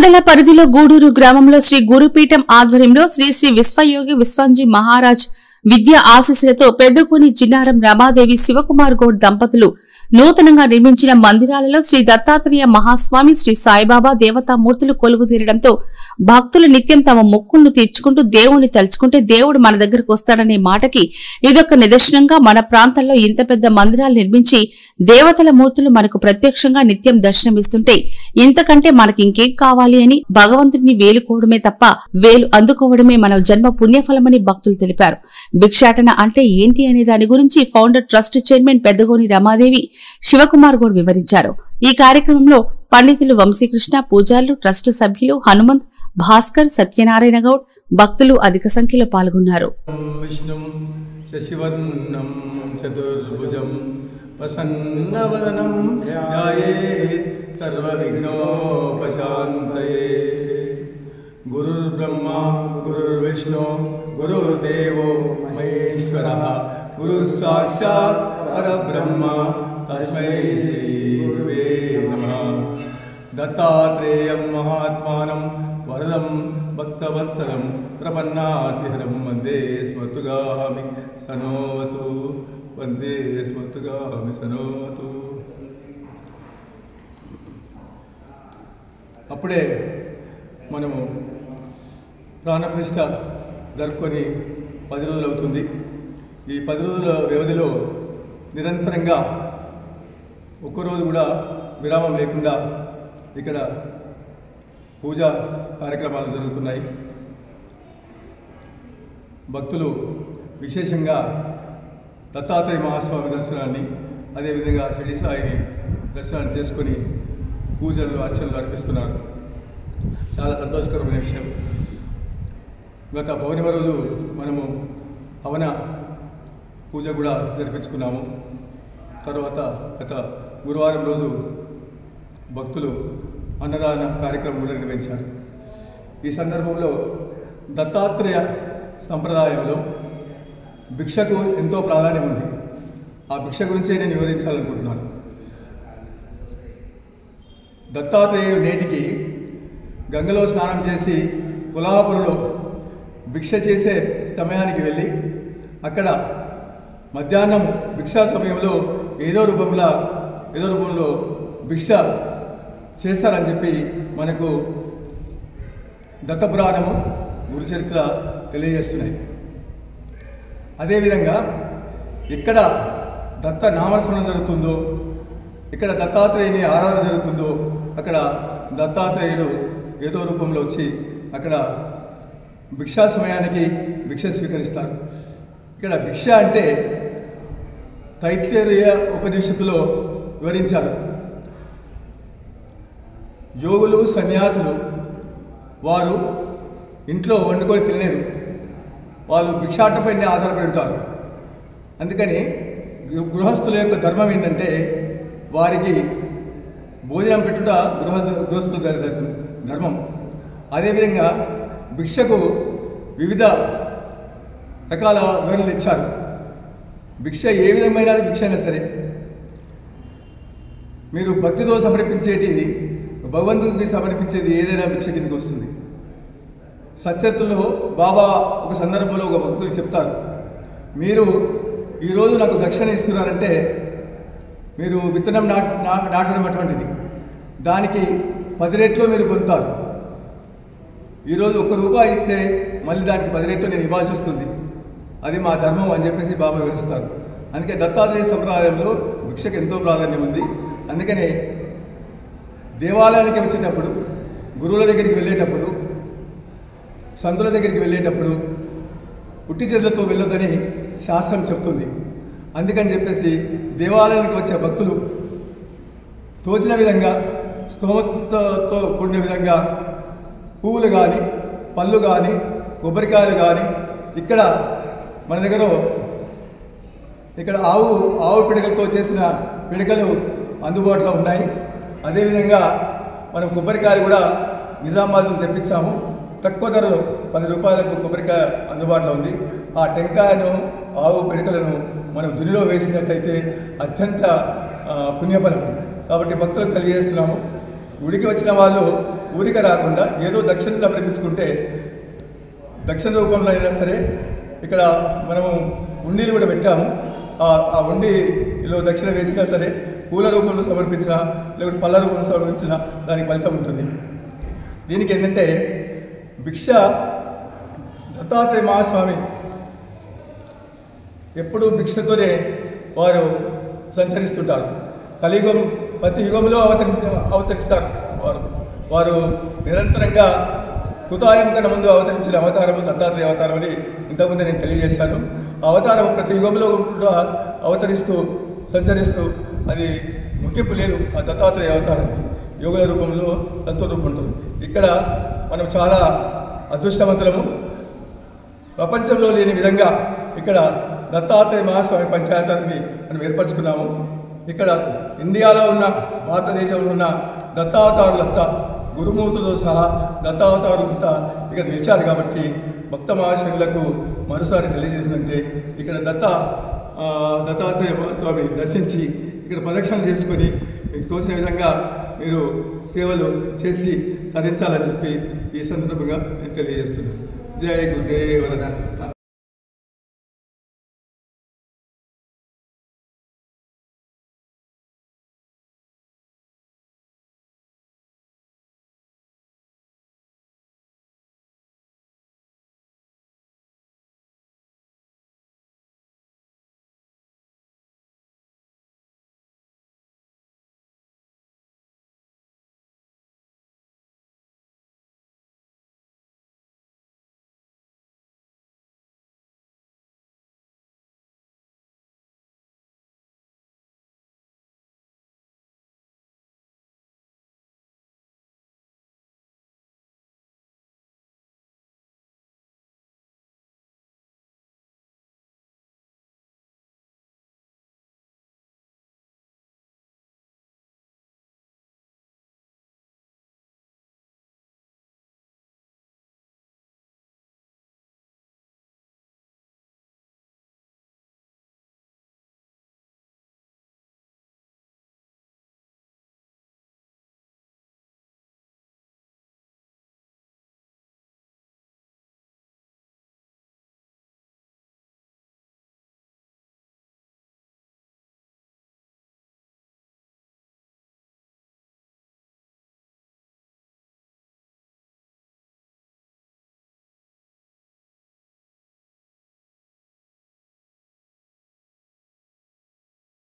మండల పరిధిలో గూడూరు గ్రామంలో శ్రీ గురుపీఠం ఆధ్వర్యంలో శ్రీ శ్రీ విశ్వయోగి విశ్వంజీ మహారాజ్ విద్యా ఆశీస్సులతో పెద్దకూని చిన్నారం రమాదేవి శివకుమార్ గౌడ్ దంపతులు నూతనంగా నిర్మించిన మందిరాలలో శ్రీ దత్తాత్రేయ మహాస్వామి శ్రీ సాయిబాబా దేవతామూర్తులు కొలువు తీరడంతో భక్తులు నిత్యం తమ మొక్కులను తీర్చుకుంటూ దేవుణ్ణి తలుచుకుంటే దేవుడు మన దగ్గరకు వస్తాడనే మాటకి ఇదొక నిదర్శనంగా మన ప్రాంతాల్లో ఇంత పెద్ద మందిరాలు నిర్మించి దేవతల మూర్తులు మనకు ప్రత్యక్షంగా నిత్యం దర్శనమిస్తుంటే ఇంతకంటే మనకి ఇంకేం కావాలి అని భగవంతుడిని వేలుకోవడమే తప్ప వేలు అందుకోవడమే మన జన్మ పుణ్యఫలమని భక్తులు తెలిపారు. భిక్షాటన అంటే ఏంటి అనే దాని గురించి founder trust chairman Peddagoni Ramadevi Sivakumar Goud వివరించారు. ఈ కార్యక్రమంలో పండితులు వంశీకృష్ణ, పూజారులు, ట్రస్ట్ సభ్యులు హనుమంత్, భాస్కర్, సత్యనారాయణ గౌడ్, భక్తులు అధిక సంఖ్యలో పాల్గొన్నారు. గురుర్బ్రహ్మ గురుర్విష్ణు గురుర్దేవో మహేశ్వరః గురు సాక్షాత్ పరబ్రహ్మ తస్మై శ్రీ గురువే నమః. దత్తాత్రేయం మహాత్మానం వరదం భక్తవత్సలం ప్రపన్నాతిహరం వందే స్మృతుగామి సనోవతు వందే స్మృతుగామి సనోవతు. అప్పుడే మనము ప్రాణప్రతిష్ఠ జరుపుకొని 10 రోజులు అవుతుంది. ఈ 10 రోజుల వ్యవధిలో నిరంతరంగా ఒక్కరోజు కూడా విరామం లేకుండా ఇక్కడ పూజా కార్యక్రమాలు జరుగుతున్నాయి. భక్తులు విశేషంగా దత్తాత్రేయ మహాస్వామి దర్శనాన్ని, అదేవిధంగా షిరిడి సాయిని దర్శనాన్ని చేసుకొని పూజలు అర్చనలు అర్పిస్తున్నారు. చాలా సంతోషకరమైన విషయం. గత పౌర్ణమి రోజు మనము హవన పూజ కూడా జరిపించుకున్నాము. తర్వాత గత గురువారం రోజు భక్తులు అన్నదాన కార్యక్రమం కూడా నిర్వహించారు. ఈ సందర్భంలో దత్తాత్రేయ సంప్రదాయంలో భిక్షకు ఎంతో ప్రాధాన్యం ఉంది. ఆ భిక్ష గురించే నేను వివరించాలనుకుంటున్నాను. దత్తాత్రేయుడు నేటికి గంగలో స్నానం చేసి కొల్హాపురంలో భిక్ష చేసే సమయానికి వెళ్ళి అక్కడ మధ్యాహ్నం భిక్షా సమయంలో ఏదో రూపంలో భిక్ష చేస్తారని చెప్పి మనకు దత్తపురాణము గురుచరిత్ర తెలియజేస్తున్నాయి. అదేవిధంగా ఇక్కడ దత్త నామస్మరణ జరుగుతుందో, ఇక్కడ దత్తాత్రేయుని ఆరాధన జరుగుతుందో అక్కడ దత్తాత్రేయుడు ఏదో రూపంలో వచ్చి అక్కడ భిక్షా సమయానికి భిక్ష స్వీకరిస్తారు. ఇక్కడ భిక్ష అంటే తైత్రేయ ఉపనిషత్తులో వివరించారు. యోగులు, సన్యాసులు వారు ఇంట్లో వండుకొని తినలేరు. వాళ్ళు భిక్షాటపైనే ఆధారపడి ఉంటారు. అందుకని గృహస్థుల యొక్క ధర్మం ఏంటంటే వారికి భోజనం పెట్టుట గృహస్థుల ధర్మం. అదేవిధంగా భిక్షకు వివిధ రకాల వివరణలు ఇచ్చారు. భిక్ష ఏ విధమైన భిక్ష అయినా సరే మీరు భక్తితో సమర్పించేది, భగవంతుడికి సమర్పించేది ఏదైనా భిక్ష కిందకి వస్తుంది. సత్యత్తులో బాబా ఒక సందర్భంలో ఒక భక్తులు చెప్తారు, మీరు ఈరోజు నాకు దక్షిణ ఇస్తున్నారంటే మీరు విత్తనం నాటడం అటువంటిది, దానికి 10 రెట్లు మీరు పొందుతారు. ఈరోజు ₹1 ఇస్తే మళ్ళీ దానికి 10 రెట్లు నేను ఇవ్వాల్సి వస్తుంది. అది మా ధర్మం అని చెప్పేసి బాబా వివరిస్తారు. అందుకే దత్తాత్రేయ సంప్రదాయంలో భిక్షకు ఎంతో ప్రాధాన్యం ఉంది. అందుకనే దేవాలయానికి వచ్చేటప్పుడు, గురువుల దగ్గరికి వెళ్ళేటప్పుడు, సంతుల దగ్గరికి వెళ్ళేటప్పుడు ఉట్టి చేతులతో వెళ్ళొద్దని శాస్త్రం చెప్తుంది. అందుకని చెప్పేసి దేవాలయానికి వచ్చే భక్తులు తోచిన విధంగా, స్తోమతతో కూడిన విధంగా పువ్వులు కానీ, పళ్ళు కానీ, కొబ్బరికాయలు కానీ, ఇక్కడ మన దగ్గర ఆవు పిడకలతో చేసిన పిడకలు అందుబాటులో ఉన్నాయి. అదేవిధంగా మనం కొబ్బరికాయలు కూడా నిజామాబాద్ తెప్పించాము. తక్కువ ధరలో ₹10 కొబ్బరికాయ అందుబాటులో ఉంది. ఆ టెంకాయను, ఆవు పిడకలను మనం దునిలో వేసినట్టయితే అత్యంత పుణ్యఫలం. కాబట్టి భక్తులకు తెలియజేస్తున్నాము. గుడికి వచ్చిన వాళ్ళు ఊరిక రాకుండా ఏదో దక్షిణ సమర్పించుకుంటే దక్షిణ రూపంలో అయినా సరే ఇక్కడ మనము ఉండీలు కూడా పెట్టాము. ఆ ఉండిలో దక్షిణ వేసినా సరే పూల రూపంలో సమర్పించినా లేకపోతే పళ్ళ రూపంలో సమర్పించినా దానికి ఫలితం ఉంటుంది. దీనికి ఏంటంటే భిక్ష దత్తాత్రేయ మహాస్వామి ఎప్పుడూ భిక్షతోనే వారు సంచరిస్తుంటారు. కలియుగం ప్రతి యుగంలో అవతరిస్తారు వారు నిరంతరంగా కృతాయం కన్నా ముందు అవతరించిన అవతారము దత్తాత్రేయ అవతారం అని ఇంతకుముందు నేను తెలియజేశాను. ఆ అవతారం ప్రతి యుగంలో కూడా అవతరిస్తూ సంచరిస్తూ అది ముగింపు లేదు. ఆ దత్తాత్రేయ అవతారం యోగుల రూపంలో తత్వ రూపం ఉంటుంది. ఇక్కడ మనం చాలా అదృష్టవంతులము. ప్రపంచంలో లేని విధంగా ఇక్కడ దత్తాత్రేయ మహాస్వామి పంచాయతాన్ని మనం ఏర్పరచుకున్నాము. ఇక్కడ ఇండియాలో ఉన్న భారతదేశంలో ఉన్న దత్తావతారులంతా గురుమూర్తులతో సహా దత్తావతారులంతా ఇక్కడ నిలిచారు. కాబట్టి భక్త మహాశయులకు మరోసారి తెలియజేసిందంటే ఇక్కడ దత్తాత్రేయ మహాస్వామి దర్శించి ఇక్కడ ప్రదక్షిణ చేసుకొని మీకు తోచిన విధంగా మీరు సేవలు చేసి తరించాలని చెప్పి ఈ సందర్భంగా నేను తెలియజేస్తున్నాను. జై గురుదేవ దత్త.